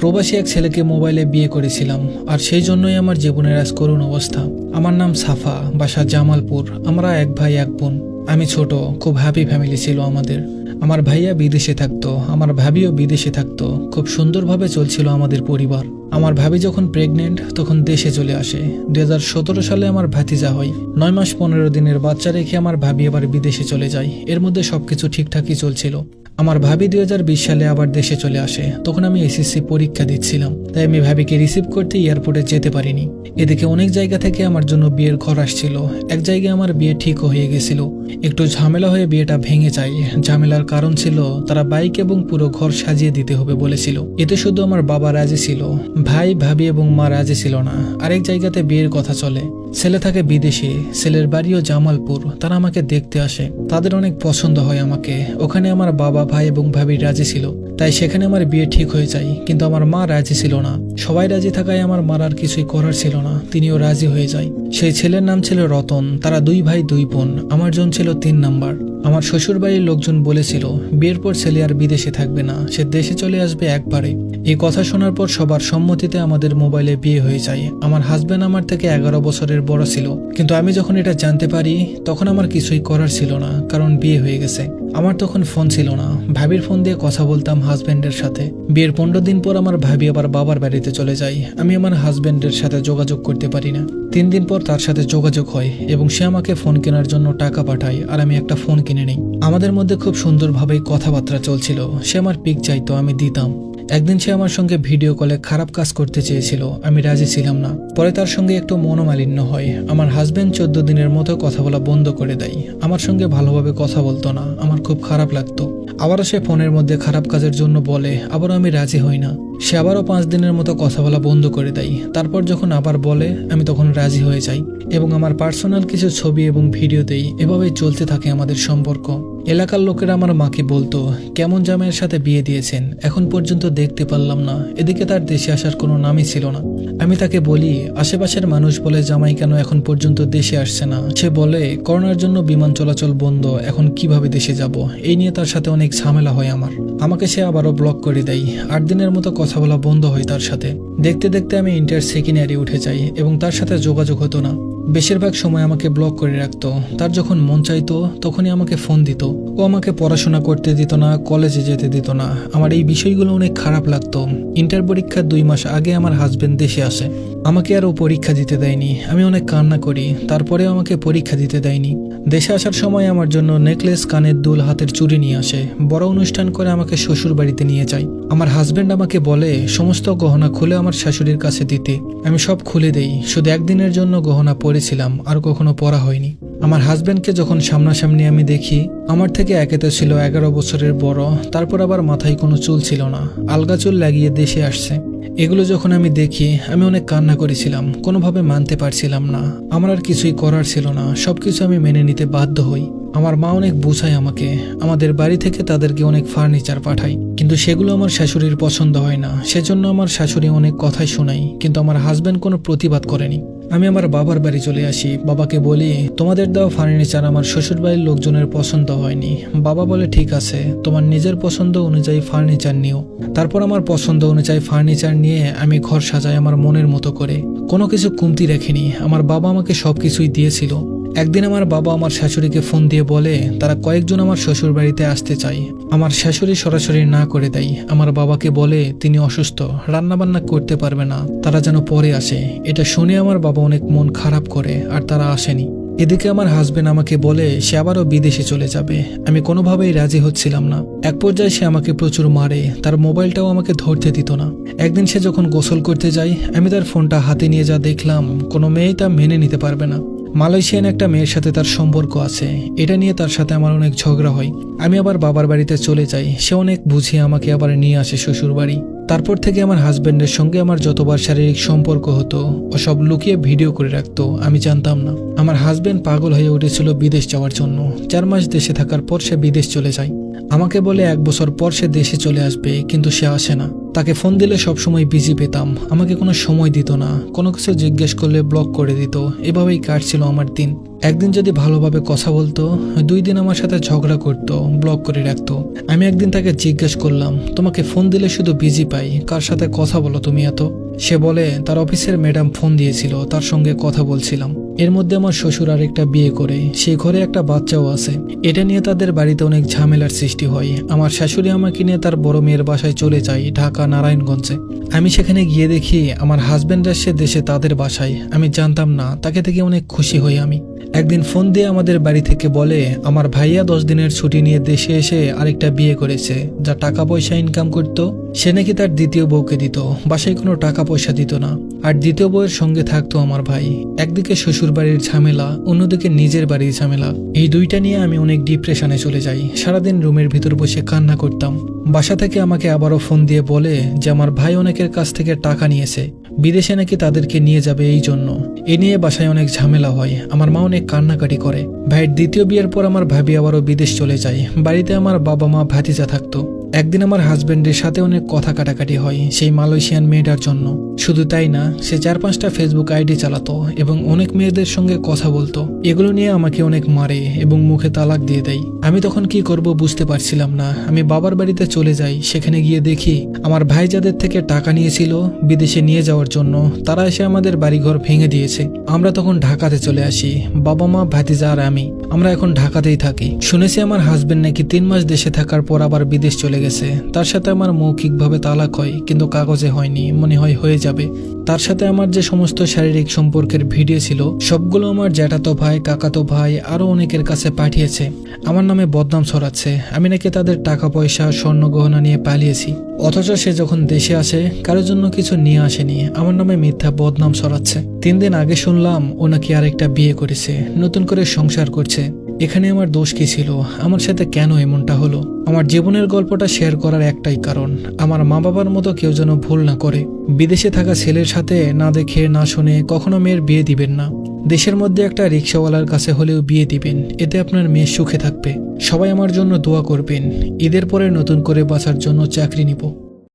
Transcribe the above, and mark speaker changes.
Speaker 1: প্রবাসী এক ছেলেকে মোবাইলে বিয়ে করেছিলাম, আর সেই জন্যই আমার জীবনের আজ করুণ অবস্থা। আমার নাম সাফা, বাসা জামালপুর। আমরা এক ভাই এক বোন। আমি ছোট, খুব হ্যাপি ফ্যামিলি ছিল আমাদের। আমার ভাইয়া বিদেশে থাকতো, আমার ভাবিও বিদেশে থাকতো। খুব সুন্দরভাবে চলছিল আমাদের পরিবার। আমার ভাবি যখন প্রেগনেন্ট তখন দেশে চলে আসে। 2017 সালে আমার ভাতিজা হয়। 9 মাস 15 দিনের বাচ্চা রেখে আমার ভাবি আবার বিদেশে চলে যায়। এর মধ্যে সবকিছু ঠিকঠাকই চলছিল। আমার ভাবি 2020 সালে আবার দেশে চলে আসে। তখন আমি এসএসসি পরীক্ষা দিচ্ছিলাম, তাই আমি ভাবিকে রিসিভ করতে এয়ারপোর্টে যেতে পারিনি। এদিকে অনেক জায়গা থেকে আমার জন্য বিয়ের ঘর আসছিল। এক জায়গায় আমার বিয়ে ঠিক হয়ে গেছিল, একটু ঝামেলা হয়ে বিয়েটা ভেঙে যায়। ঝামেলার কারণ ছিল তারা বাইক এবং পুরো ঘর সাজিয়ে দিতে হবে বলেছিল। এতে শুধু আমার বাবা রাজি ছিল, ভাই ভাবি এবং মা রাজি ছিল না। আরেক জায়গাতে বিয়ের কথা চলে। ছেলে থাকে বিদেশে, ছেলের বাড়িও জামালপুর। তারা আমাকে দেখতে আসে, তাদের অনেক পছন্দ হয় আমাকে। ওখানে আমার বাবা ভাই এবং ভাবি রাজি ছিল, তাই সেখানে আমার বিয়ে ঠিক হয়ে যায়। কিন্তু আমার মা রাজি ছিল না। সবাই রাজি থাকায় আমার মার আর কিছুই করার ছিল না, তিনিও রাজি হয়ে যায়। সেই ছেলের নাম ছিল রতন। তারা 2 ভাই 2 বোন। আমার জন ছিল 3 নাম্বার। আমার শ্বশুর বাড়ির লোকজন বলেছিল বিয়ের পর ছেলে আর বিদেশে থাকবে না, সে দেশে চলে আসবে একবারে। এই কথা শোনার পর সবার সম্মতিতে আমাদের মোবাইলে বিয়ে হয়ে যায়। আমার হাজবেন্ড আমার থেকে 11 বছরের বড় ছিল, কিন্তু আমি যখন এটা জানতে পারি তখন আমার কিছুই করার ছিল না, কারণ বিয়ে হয়ে গেছে। আমার তখন ফোন ছিল না, ভাবির ফোন দিয়ে কথা বলতাম হাজবেন্ডের সাথে। বিয়ের 15 দিন পর আমার ভাবি আবার বাবার বাড়িতে চলে যায়। আমি আমার হাজবেন্ডের সাথে যোগাযোগ করতে পারি না। 3 দিন পর তার সাথে যোগাযোগ হয় এবং সে আমাকে ফোন কেনার জন্য টাকা পাঠায়, আর আমি একটা ফোন কিনে নিই। আমাদের মধ্যে খুব সুন্দরভাবে কথাবার্তা চলছিল। সে আমার পিক চাইতো, আমি দিতাম। একদিন সে আমার সঙ্গে ভিডিও কলে খারাপ কাজ করতে চেয়েছিল, আমি রাজি ছিলাম না। পরে তার সঙ্গে একটু মনোমালিন্য হয়। আমার হাজবেন্ড 14 দিনের মতো কথা বলা বন্ধ করে দেয়। আমার সঙ্গে ভালোভাবে কথা বলতো না, আমার খুব খারাপ লাগতো। আবারও সে ফোনের মধ্যে খারাপ কাজের জন্য বলে, আবারও আমি রাজি হই না। সে আবারও 5 দিনের মতো কথা বলা বন্ধ করে দেয়। তারপর যখন আবার বলে, আমি তখন রাজি হয়ে যাই এবং আমার পার্সোনাল কিছু ছবি এবং ভিডিও দেই। এভাবেই চলতে থাকে আমাদের সম্পর্ক। এলাকার লোকেরা আমার মাকে বলতো, কেমন জামাইয়ের সাথে বিয়ে দিয়েছেন, এখন পর্যন্ত দেখতে পারলাম না। এদিকে তার দেশে আসার কোনো নামই ছিল না। আমি তাকে বলি, আশেপাশের মানুষ বলে জামাই কেন এখন পর্যন্ত দেশে আসছে না। সে বলে, করোনার জন্য বিমান চলাচল বন্ধ, এখন কিভাবে দেশে যাব। এই নিয়ে তার সাথে অনেক ঝামেলা হয় আমার। আমাকে সে আবারও ব্লক করে দেয়। 8 দিনের মতো কথা বলা বন্ধ হয় তার সাথে। দেখতে দেখতে আমি ইন্টার সেকেন্ড ইয়ারে উঠে যাই এবং তার সাথে যোগাযোগ হতো না। বেশিরভাগ সময় আমাকে ব্লক করে রাখতো। তার যখন মন চাইতো তখনই আমাকে ফোন দিত। ও আমাকে পড়াশোনা করতে দিত না, কলেজে যেতে দিত না। আমার এই বিষয়গুলো অনেক খারাপ লাগতো। ইন্টার পরীক্ষার 2 মাস আগে আমার হাজবেন্ড দেশে আসে। আমাকে আর ও পরীক্ষা দিতে দেয়নি। আমি অনেক কান্না করি, তারপরেও আমাকে পরীক্ষা দিতে দেয়নি। দেশে আসার সময় আমার জন্য নেকলেস, কানের দুল, হাতের চুড়ি নিয়ে আসে। বড় অনুষ্ঠান করে আমাকে শ্বশুর বাড়িতে নিয়ে যায়। আমার হাজবেন্ড আমাকে বলে সমস্ত গহনা খুলে আমার শাশুড়ির কাছে দিতে। আমি সব খুলে দেই। শুধু একদিনের জন্য গহনা পরেছিলাম, আর কখনো পরা হয়নি। আমার হাজবেন্ডকে যখন সামনাসামনি আমি দেখি, আমার থেকে একেতে ছিল 11 বছরের বড়, তারপর আবার মাথায় কোনো চুল ছিল না, আলগা চুল লাগিয়ে দেশে আসছে। এগুলো যখন আমি দেখি আমি অনেক কান্না করেছিলাম, কোনোভাবে মানতে পারছিলাম না। আমার আর কিছুই করার ছিল না, সবকিছু আমি মেনে নিতে বাধ্য হই। আমার মা অনেক বোঝায় আমাকে, আমাদের বাড়ি থেকে তাদেরকে অনেক ফার্নিচার পাঠায়, কিন্তু সেগুলো আমার শাশুড়ির পছন্দ হয় না। সেজন্য আমার শাশুড়ি অনেক কথাই শোনাই, কিন্তু আমার হাজবেন্ড কোনো প্রতিবাদ করেনি। আমি আমার বাবার বাড়ি চলে আসি। বাবাকে বলি, তোমাদের দেওয়া ফার্নিচার আমার শ্বশুর বাড়ির লোকজনের পছন্দ হয়নি। বাবা বলে, ঠিক আছে, তোমার নিজের পছন্দ অনুযায়ী ফার্নিচার নিও। তারপর আমার পছন্দ অনুযায়ী ফার্নিচার নিয়ে আমি ঘর সাজাই আমার মনের মতো করে। কোনো কিছু কমতি রেখেনি। আমার বাবা আমাকে সবকিছুই দিয়েছিল। একদিন আমার বাবা আমার শাশুড়িকে ফোন দিয়ে বলে, তারা কয়েকজন আমার শ্বশুর বাড়িতে আসতে চায়। আমার শাশুড়ি সরাসরি না করে দেয়। আমার বাবাকে বলে তিনি অসুস্থ, রান্না বান্না করতে পারবে না, তারা যেন পরে আসে। এটা শুনে আমার বাবা অনেক মন খারাপ করে, আর তারা আসেনি। এদিকে আমার হাজবেন্ড আমাকে বলে সে আবারও বিদেশে চলে যাবে। আমি কোনোভাবেই রাজি হচ্ছিলাম না। এক পর্যায়ে সে আমাকে প্রচুর মারে, তার মোবাইলটাও আমাকে ধরতে দিত না। একদিন সে যখন গোসল করতে যায়, আমি তার ফোনটা হাতে নিয়ে যা দেখলাম, কোনো মেয়েই তা মেনে নিতে পারবে না। মালয়েশিয়ান একটা মেয়ের সাথে তার সম্পর্ক আছে, এটা নিয়ে তার সাথে আমার অনেক ঝগড়া হয়। আমি আবার বাবার বাড়িতে চলে যাই। সে অনেক বুঝিয়ে আমাকে আবার নিয়ে আসে শ্বশুর বাড়ি। তারপর থেকে আমার হাজবেন্ডের সঙ্গে আমার যতবার শারীরিক সম্পর্ক হতো ও সব লুকিয়ে ভিডিও করে রাখতো, আমি জানতাম না। আমার হাজবেন্ড পাগল হয়ে উঠেছিল বিদেশ যাওয়ার জন্য। 4 মাস দেশে থাকার পর সে বিদেশ চলে যায়। আমাকে বলে 1 বছর পর সে দেশে চলে আসবে, কিন্তু সে আসে না। তাকে ফোন দিলে সবসময় বিজি পেতাম, আমাকে কোনো সময় দিত না, কোনো কিছু জিজ্ঞেস করলে ব্লক করে দিত। এভাবেই কাটছিল আমার দিন। একদিন যদি ভালোভাবে কথা বলতো, 2 দিন আমার সাথে ঝগড়া করতো, ব্লক করে রাখতো। আমি একদিন তাকে জিজ্ঞেস করলাম, তোমাকে ফোন দিলে শুধু বিজি পাই, কার সাথে কথা বলো তুমি এত? সে বলে তার অফিসের ম্যাডাম ফোন দিয়েছিল, তার সঙ্গে কথা বলছিলাম। এর মধ্যে আমার শ্বশুর আরেকটা বিয়ে করে, সেই ঘরে একটা বাচ্চাও আছে। এটা নিয়ে তাদের বাড়িতে অনেক ঝামেলার সৃষ্টি হয়। আমার শাশুড়ি আমাকে নিয়ে তার বড় মেয়ের বাসায় চলে যায়, ঢাকা নারায়ণগঞ্জে। আমি সেখানে গিয়ে দেখি আমার হাজবেন্ড আসছে দেশে তাদের বাসায়। আমি জানতাম না, তাকে দেখে অনেক খুশি হই আমি। একদিন ফোন দিয়ে আমাদের বাড়ি থেকে বলে আমার ভাইয়া 10 দিনের ছুটি নিয়ে দেশে এসে আরেকটা বিয়ে করেছে, যা টাকা পয়সা ইনকাম করত সে নাকি তার দ্বিতীয় বউকে দিত, বাসায় কোনো টাকা পয়সা দিত না। আর দ্বিতীয় বউয়ের সঙ্গে থাকতো আমার ভাই। একদিকে শ্বশুর বাড়ির ঝামেলা, অন্যদিকে নিজের বাড়ির ঝামেলা। এই দুইটা নিয়ে আমি অনেক ডিপ্রেশনে চলে যাই। সারাদিন রুমের ভিতর বসে কান্না করতাম। বাসা থেকে আমাকে আবারও ফোন দিয়ে বলে যে আমার ভাই অনেকের কাছ থেকে টাকা নিয়েছে, বিদেশে নাকি তাদেরকে নিয়ে যাবে এই জন্য। এ নিয়ে বাসায় অনেক ঝামেলা হয়। আমার মা অনেক কান্নাকাটি করে। ভাইয়ের দ্বিতীয় বিয়ের পর আমার ভাবি আবারও বিদেশ চলে যায়। বাড়িতে আমার বাবা মা ভাতিজা থাকতো। একদিন আমার হাজবেন্ডের সাথে অনেক কথা কাটাকাটি হয় সেই মালয়েশিয়ান মেয়েটার জন্য। শুধু তাই না, সে 4-5টা ফেসবুক আইডি চালাতো এবং অনেক মেয়েদের সঙ্গে কথা বলতো। এগুলো নিয়ে আমাকে অনেক মারে এবং মুখে তালাক দিয়ে দেয়। আমি তখন কি করব বুঝতে পারছিলাম না। আমি বাবার বাড়িতে চলে যাই। সেখানে গিয়ে দেখি আমার ভাই যাদের থেকে টাকা নিয়েছিল বিদেশে নিয়ে যাওয়ার জন্য, তারা এসে আমাদের বাড়িঘর ভেঙে দিয়েছে। আমরা তখন ঢাকাতে চলে আসি, বাবা মা ভাতিজা আর আমি। আমরা এখন ঢাকাতেই থাকি। শুনেছি আমার হাজবেন্ড নাকি 3 মাস দেশে থাকার পর আবার বিদেশ চলে গেছে। তার সাথে আমার মৌখিকভাবে তালাক হয়, কিন্তু কাগজে হয়নি। মনে হয় হয়ে যাবে। তার সাথে আমার যে সমস্ত শারীরিক সম্পর্কের ভিডিও ছিল সবগুলো আমার জ্যাঠাতো ভাই, কাকাতো ভাই আরো অনেকের কাছে পাঠিয়েছে। আমার নামে বদনাম ছড়াচ্ছে, আমি নাকি তাদের টাকা পয়সা স্বর্ণ গহনা নিয়ে পালিয়েছি। অথচ সে যখন দেশে আসে কারোর জন্য কিছু নিয়ে আসেনি, আমার নামে মিথ্যা বদনাম ছড়াচ্ছে। 3 দিন আগে শুনলাম ও নাকি আরেকটা বিয়ে করেছে, নতুন করে সংসার করছে। এখানে আমার দোষ কি ছিল? আমার সাথে কেন এমনটা হলো? আমার জীবনের গল্পটা শেয়ার করার একটাই কারণ, আমার মা বাবার মতো কেউ যেন ভুল না করে। বিদেশে থাকা ছেলের সাথে না দেখে না শুনে কখনো মেয়ের বিয়ে দিবেন না। দেশের মধ্যে একটা রিক্সাওয়ালার কাছে হলেও বিয়ে দিবেন, এতে আপনার মেয়ে সুখে থাকবে। সবাই আমার জন্য দোয়া করবেন। ঈদের পরে নতুন করে বাঁচার জন্য চাকরি নিব।